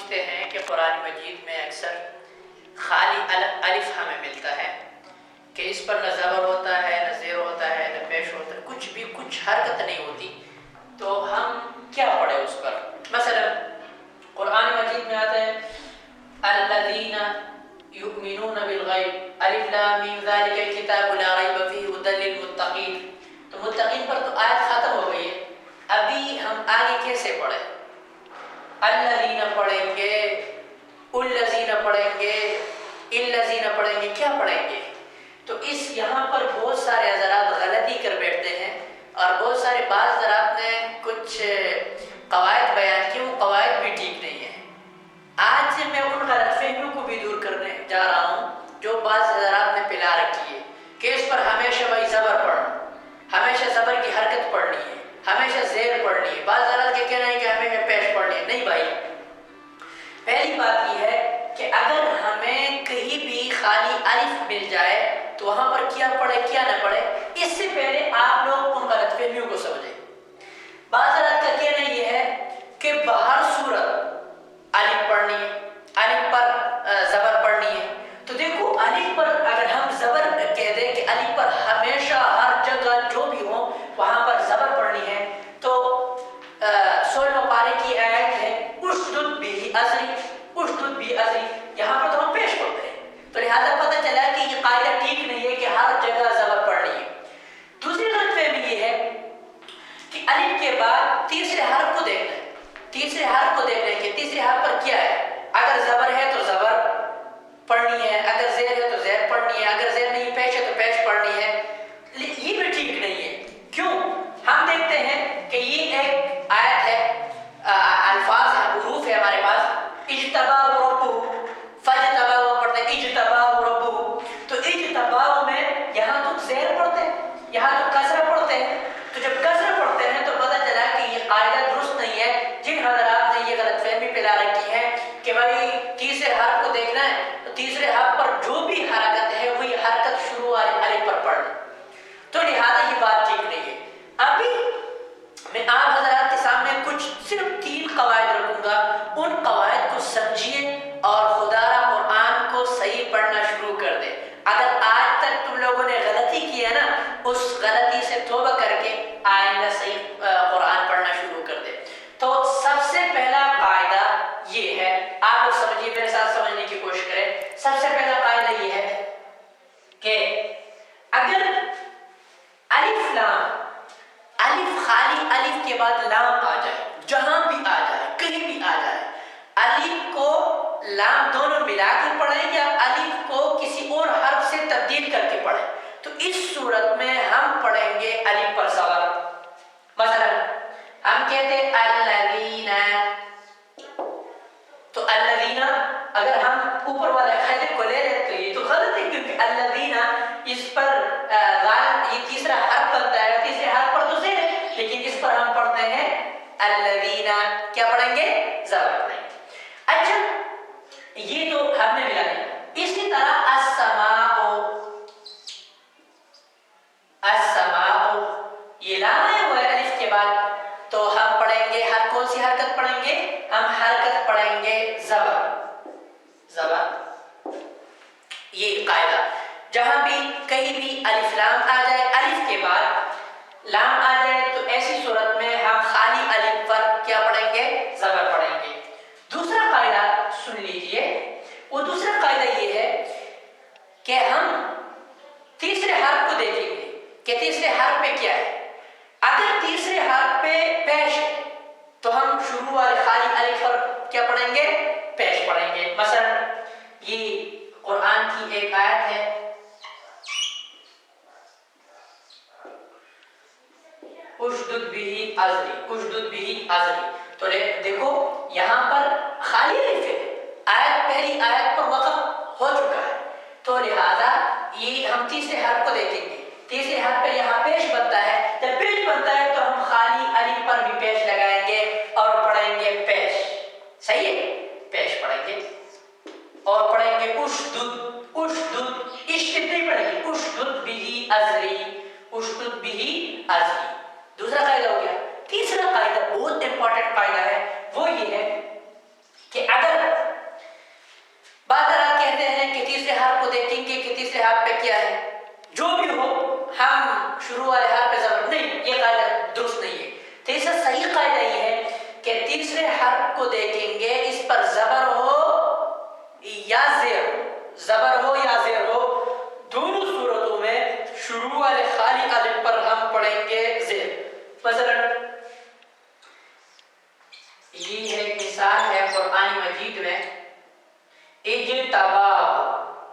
سمجھتے ہیں کہ قرآن مجید میں اکثر خالی الف ہمیں ملتا ہے کہ اس پر نہ زبر ہوتا ہے، نہ زیر ہوتا ہے، نہ پیش ہوتا ہے، کچھ حرکت نہیں ہوتی، تو ہم کیا پڑھیں اس پر؟ مثلا قرآن مجید میں آتا ہے الذین یؤمنون بالغیب الف لام میم ذلک الکتاب لا ریب فیہ ھدی للمتقین. تو متقین پر تو آیت ختم ہو گئی ہے، ابھی ہم آگے کیسے پڑھیں؟ الذین پڑھیں گے، الذین پڑھیں گے، الذین پڑھیں گے، کیا پڑھیں گے؟ تو اس یہاں پر بہت سارے حضرات غلطی کر بیٹھتے ہیں اور بہت سارے بعض حضرات نے کچھ قواعد بیان کی، وہ قواعد بھی ٹھیک نہیں ہیں. آج میں ان غلط فہمیوں کو بھی دور کرنے جا رہا ہوں جو بعض حضرات نے پلا رکھی ہے کہ اس پر ہمیشہ وہی زبر پڑھنا، ہمیشہ زبر کی حرکت پڑھنی ہے، ہمیشہ زیر پڑھنی ہے. بعض حضرات کے کہنا ہے کہ ہمیشہ پیش پڑھنی ہے. نہیں بھائی، پہلی بات یہ ہے کہ اگر ہمیں کہیں بھی خالی الف مل جائے تو وہاں پر کیا پڑھے کیا نہ پڑھے، اس سے پہلے آپ لوگ ان غلط فہمیوں کو سمجھیں. بعض حضرات کا کہنا یہ ہے کہ باہر صورت الف پڑھنی ہے، الف پر زبر پڑھنی ہے. تو دیکھو الف پر اگر ہم زبر کہہ دیں کہ الف پر ہمیشہ ہر جگہ جو بھی ہو وہاں پر زبر پڑھنی ہے، تو 16 پارے کی آیت ہے اشدد بھی ازری، اشدد بھی ازری، یہاں پر تو ہم پیش پڑھتے ہیں. تو لہٰذا پتہ چلا کہ یہ قاعدہ ٹھیک نہیں ہے کہ ہر جگہ زبر پڑھنی ہے. دوسری غلط فہمی یہ ہے کہ الف کے بعد تیسرے حرف کو دیکھنا ہے، تیسرے حرف کو دیکھنا ہے کہ تیسرے حرف پر کیا ہے. اگر زبر ہے تو زبر پڑھنی ہے، اگر زیر ہے تو زیر پڑھنی ہے، اگر زیر نہیں پیش ہے تو پیش پڑھنی ہے. یہ بھی ٹھیک نہیں ہے. کیوں؟ ہم دیکھتے ہیں کہ یہ ایک آیت ہے، الفاظ ہیں، حروف ہے ہمارے پاس. اجتباہ ربہ، فاجتباہ پڑھتے ہیں اجتباہ ربہ. تو اجتباہ میں یہاں تو زیر پڑھتے ہیں، یہاں تو کسر پڑھتے ہیں. تو جب کسر پڑھتے ہیں تو پتہ چلا کہ یہ قاعدہ درست نہیں ہے. جن حضرات نے یہ غلط فہمی پھیلا رکھی ہے کہ بھائی تیسرے حرف کو دیکھنا ہے تو تیسرے حرف پر جو بھی حرکت ہے وہی حرکت شروع والے الف پر پڑھنا، تو لہٰذا یہ بات ٹھیک نہیں ہے. ابھی میں آپ حضرات کے سامنے کچھ صرف 3 قواعد رکھوں گا، ان قواعد کو سمجھیے اور خدا را قرآن کو صحیح پڑھنا شروع کر دیں. اگر آج تک تم لوگوں نے غلطی کی ہے نا، اس غلطی سے توبہ کر کے آئندہ صحیح قرآن پڑھنا شروع کر دیں. تو سب سے پہلا قاعدہ یہ ہے، آپ لوگ سمجھیے، میرے ساتھ سمجھنے کی کوشش کریں. سب سے پہلا قاعدہ یہ ہے کہ اگر الف لام، الف خالی الف کے بعد لام آ جائے، جہاں بھی آ جائے، کہیں بھی آ جائے، الف کو لام دونوں ملا کے پڑھیں یا الف کو کسی اور حرف سے تبدیل کر کے پڑھیں، تو اس صورت میں ہم پڑھیں گے الف پر زبر. مثلا ہم کہتے ہیں الذین، تو الذین اگر ہم اوپر والے خالق کو لے لیں تو یہ تو غلط ہے، کیونکہ الذین اس پر غالب یہ تیسرا حرف بنتا ہے، تیسرے حرف پر تو زیر ہے، لیکن اس پر ہم پڑھتے ہیں الذین، کیا پڑھیں گے؟ زبر پڑھیں گے. اچھا یہ تو ہم نے ملا لیا. اسی طرح السماء، السماء یہ لام آیا ہوا ہے الف کے بعد، تو ہم پڑھیں گے ہر کون سی حرکت پڑھیں گے؟ ہم حرکت پڑھیں گے زبر، زبر. یہ قاعدہ جہاں بھی کہیں بھی الف لام آ جائے، الف کے بعد لام آ جائے، تو ایسی صورت میں ہم خالی الف پر کیا پڑھیں گے؟ زبر پڑھیں گے. دوسرا قاعدہ سن لیجئے، وہ دوسرا قاعدہ یہ ہے کہ ہم تیسرے حرف کو دیکھیں گے کہ تیسرے حرف پہ کیا ہے. اگر تیسرے حرف پہ پیش ہے تو ہم شروع والے خالی الف پر کیا پڑھیں گے؟ پیش پڑھیں گے. مثلا یہ قرآن کی ایک آیت ہے اشدد بھی ازری، اشدد بھی ازری. تو دیکھو یہاں پر خالی الف ہے، آیت پہلی آیت پر وقف ہو چکا ہے، تو لہذا یہ ہم تیسرے حرف کو دیکھیں گے. تیسرے حرف پہ یہاں پیش بنتا ہے، جب پیش بنتا ہے تو ہم خالی الف پر بھی پیش لگائیں گے اور پڑھیں گے پیش. صحیح ہے؟ پیش پڑھیں گے اور پڑھیں گے اشدد، اشدد، اشدد نہیں پڑھیں گے، اشدد بھی ازری، اشدد بھی ازری. دوسرا قاعدہ ہو گیا. تیسرا قاعدہ بہت امپورٹنٹ قاعدہ ہے، وہ یہ ہے کہ اگر